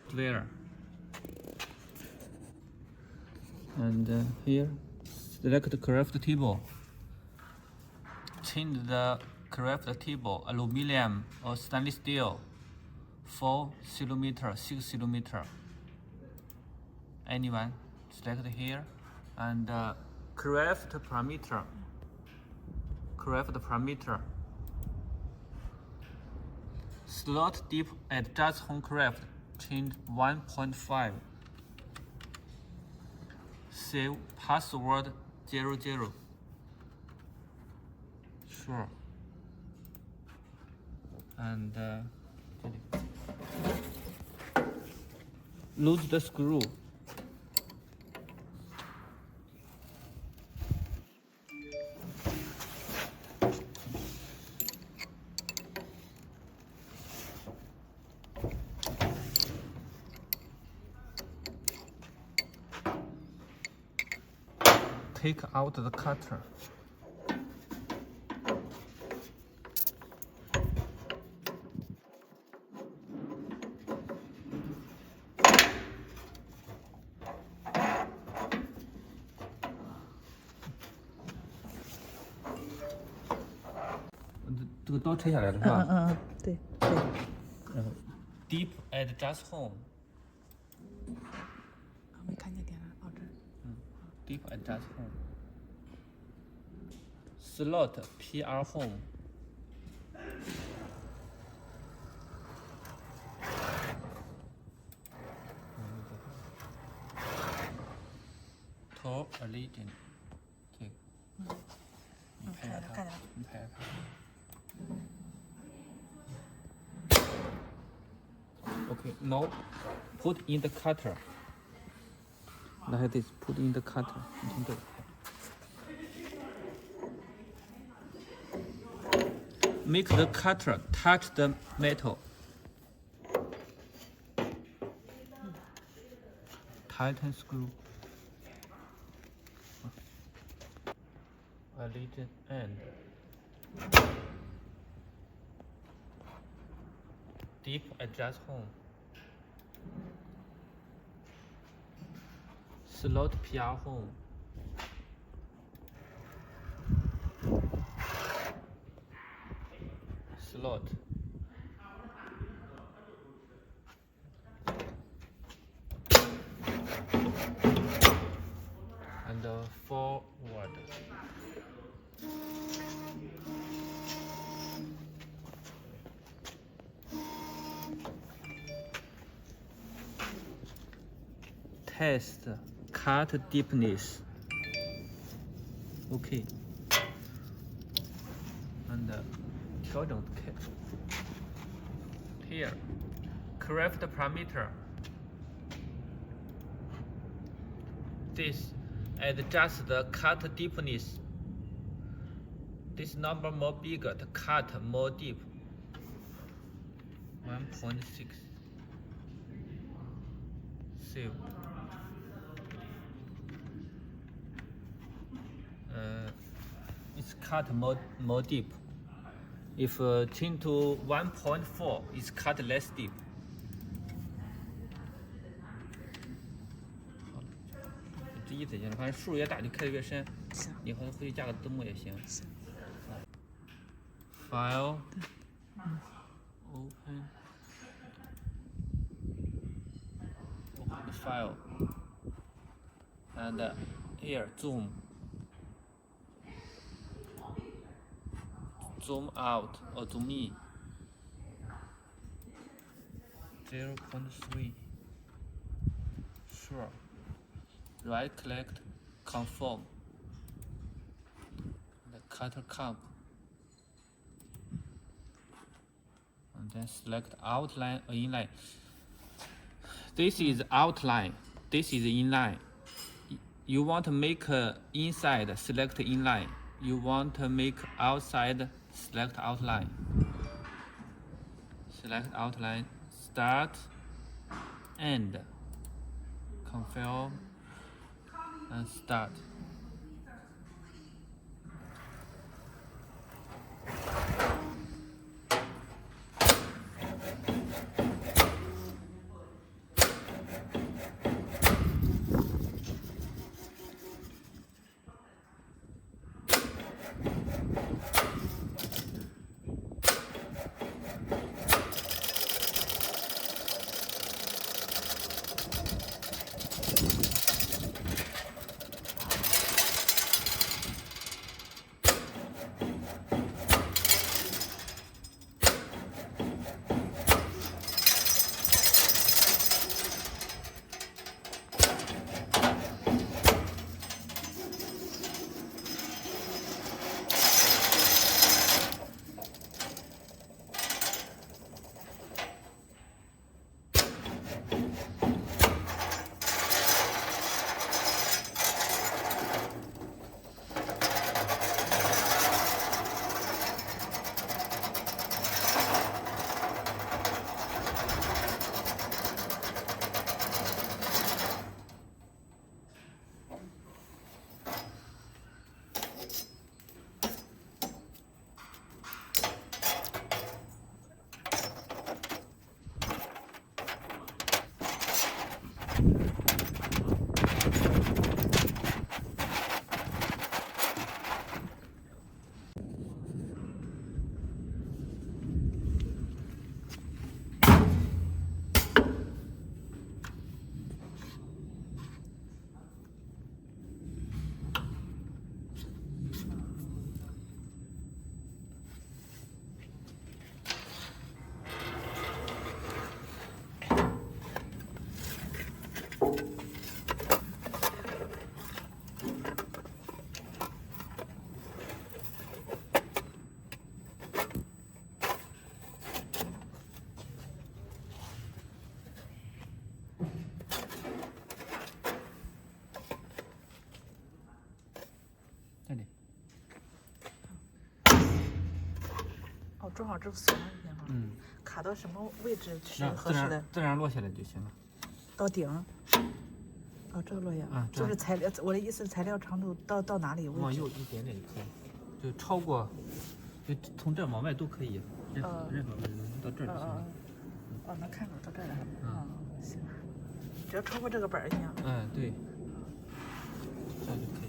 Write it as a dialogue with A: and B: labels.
A: software. And here, select the craft table. Change the craft table, aluminum or stainless steel, 4 cm, 6 cm. Anyone, select here, and craft parameter. Slot dip at just home craft, change 1.5. Save password 00. Sure. And lose the screw. Take out the cutter.这个刀拆下来了是吧？
B: 对。
A: 然后 deep at just home。
B: 没看见点了，哦这。
A: deep at just home。slot PR home。头 origin。这个。你拍下它。
B: 看见了。
A: 你拍下它。Okay, now put in the cutter. Like this, put in the cutter. 你听这个。Make the cutter touch the metal. Tighten screw. Origin end. Deep adjust home. Slot PR home. Slot. And forward. Test cut deepness. OK. And 调整 here. Craft parameter. This adjust the cut deepness. This number more bigger, the cut more deep. 1.6. Save. It's cut more deep. If change to 1.4, it's cut less deep. 这意思行了，反正数越大就开的越深。
B: 行。
A: 以后回去加个字幕也行。行。File. Open. Open the file. And here zoom. Zoom out or zoom in. 0.3. Sure. Right click, confirm. The cutter comp. And then select outline or inline. This is outline. This is inline. You want to make inside, select inline. You want to make outside, select outline. Select outline, start, end. Confirm and start.
B: 正好这锁上一点嘛。
A: 嗯，
B: 卡到什么位置是
A: 让
B: 合适的？
A: 自然落下来就行了。
B: 到顶。哦，这个落下。
A: 嗯，
B: 就是材料，我的意思，材料长度到哪里位置？
A: 往右一点点就可以，就超过，就从这往外都可以，任何位置到这儿就行了。
B: 哦，能看着到这儿了。
A: 嗯，
B: 行，只要超过这个板儿就行。
A: 嗯，对，这样就可以。